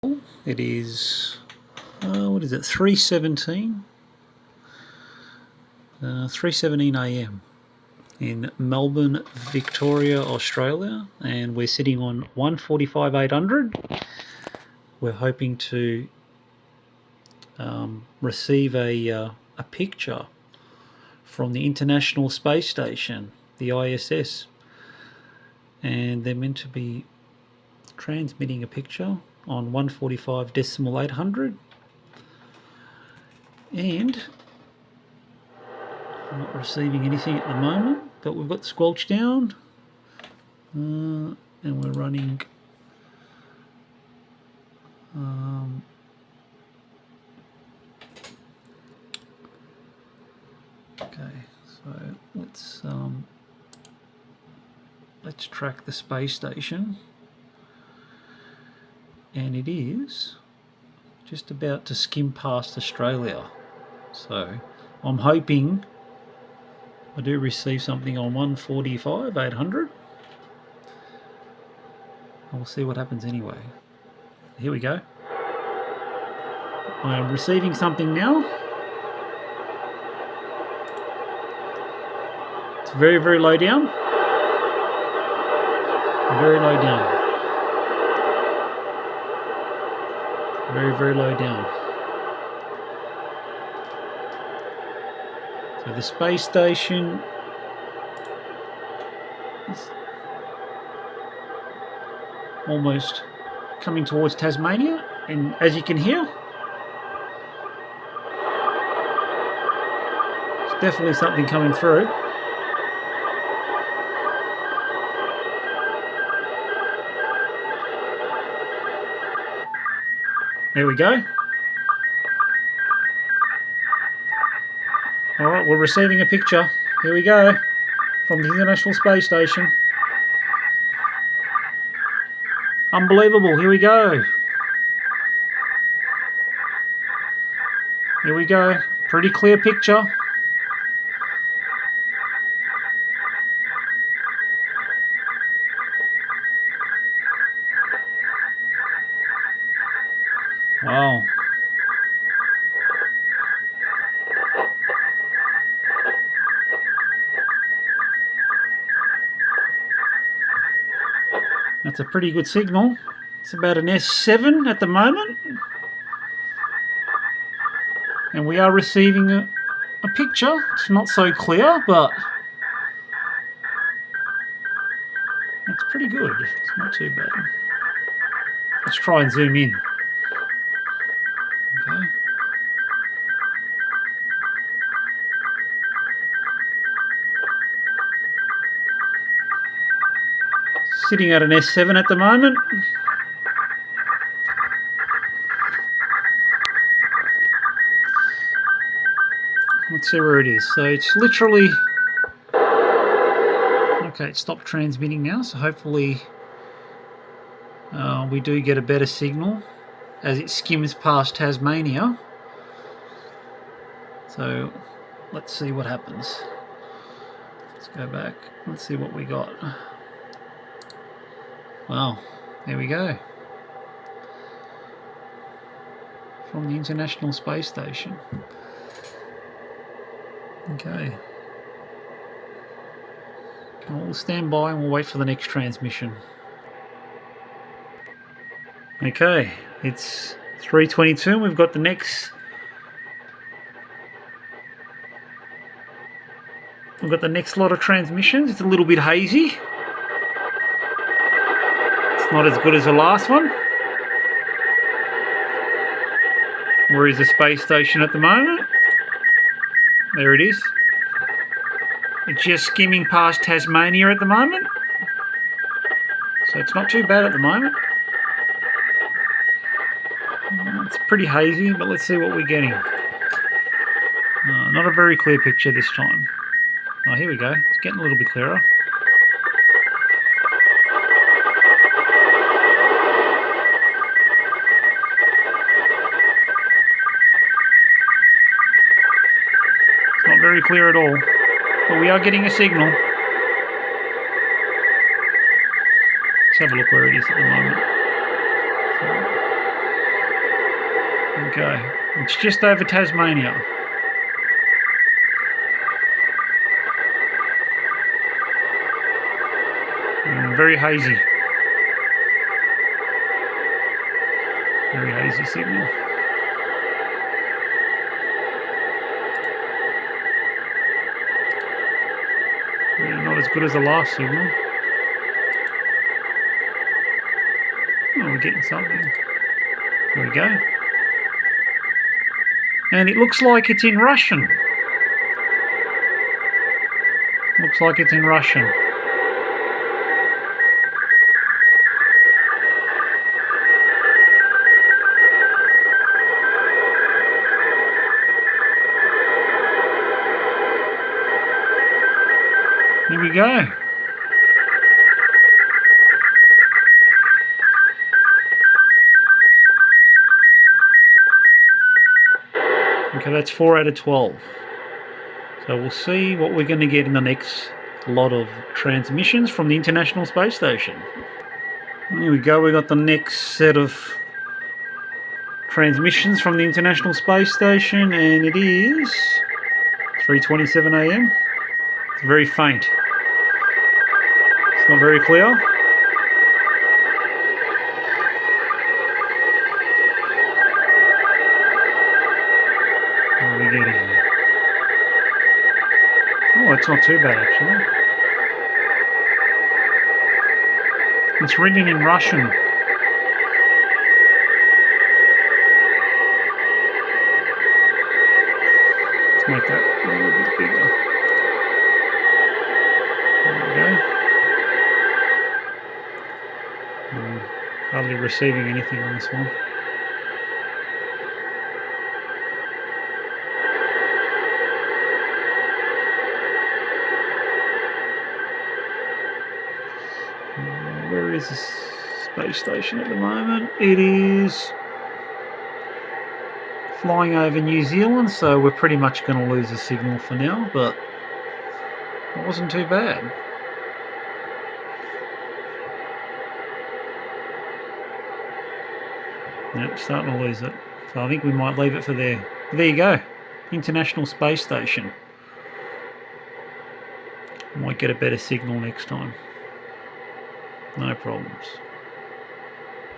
It is, what is it, 3:17? 3:17 a.m. in Melbourne, Victoria, Australia, and we're sitting on 145.800. We're hoping to receive a picture from the International Space Station, the ISS, and they're meant to be transmitting a picture on 145.800, and I'm not receiving anything at the moment, but we've got the squelch down, and we're running okay, so let's track the space station, and it is just about to skim past Australia, so I'm hoping I do receive something on 145.800. We'll see what happens anyway. Here we go. I am receiving something now. It's very, very low down. Very low down. Very, very low down. So the space station is almost coming towards Tasmania, and as you can hear, there's definitely something coming through. There we go. Alright, we're receiving a picture. Here we go, from the International Space Station. Unbelievable, here we go. Here we go, pretty clear picture. Wow. That's a pretty good signal. It's about an S7 at the moment. And we are receiving a picture. It's not so clear, but it's pretty good. It's not too bad. Let's try and zoom in. Okay. Sitting at an S7 at the moment. Let's see where it is. So it's literally... Okay, it stopped transmitting now, so hopefully we do get a better signal as it skims past Tasmania. So let's see what happens. Let's go back. Let's see what we got. Wow, there we go. From the International Space Station. Okay. We'll stand by and we'll wait for the next transmission. Okay, it's 3:22 and we've got the next... We've got the next lot of transmissions. It's a little bit hazy. It's not as good as the last one. Where is the space station at the moment? There it is. It's just skimming past Tasmania at the moment. So it's not too bad at the moment. It's pretty hazy, but let's see what we're getting. Not a very clear picture this time. Oh, here we go. It's getting a little bit clearer. It's not very clear at all, but we are getting a signal. Let's have a look where it is at the moment. So, Okay, it's just over Tasmania. Very hazy. Very hazy signal. Yeah, not as good as the last signal. Oh, we're getting something. There we go. And it looks like it's in Russian. Looks like it's in Russian. Here we go. Okay, that's 4 out of 12. So we'll see what we're going to get in the next lot of transmissions from the International Space Station. Here we go, we got the next set of transmissions from the International Space Station, and it is 3:27 AM. It's very faint. It's not very clear. What are we getting here? Oh, it's not too bad actually. It's written in Russian. Let's make that a little bit bigger. There we go. Hardly receiving anything on this one. Where is this space station at the moment? It is flying over New Zealand, so we're pretty much going to lose the signal for now, but it wasn't too bad. Yep, starting to lose it. So I think we might leave it for there. There you go. International Space Station. Might get a better signal next time. No problems.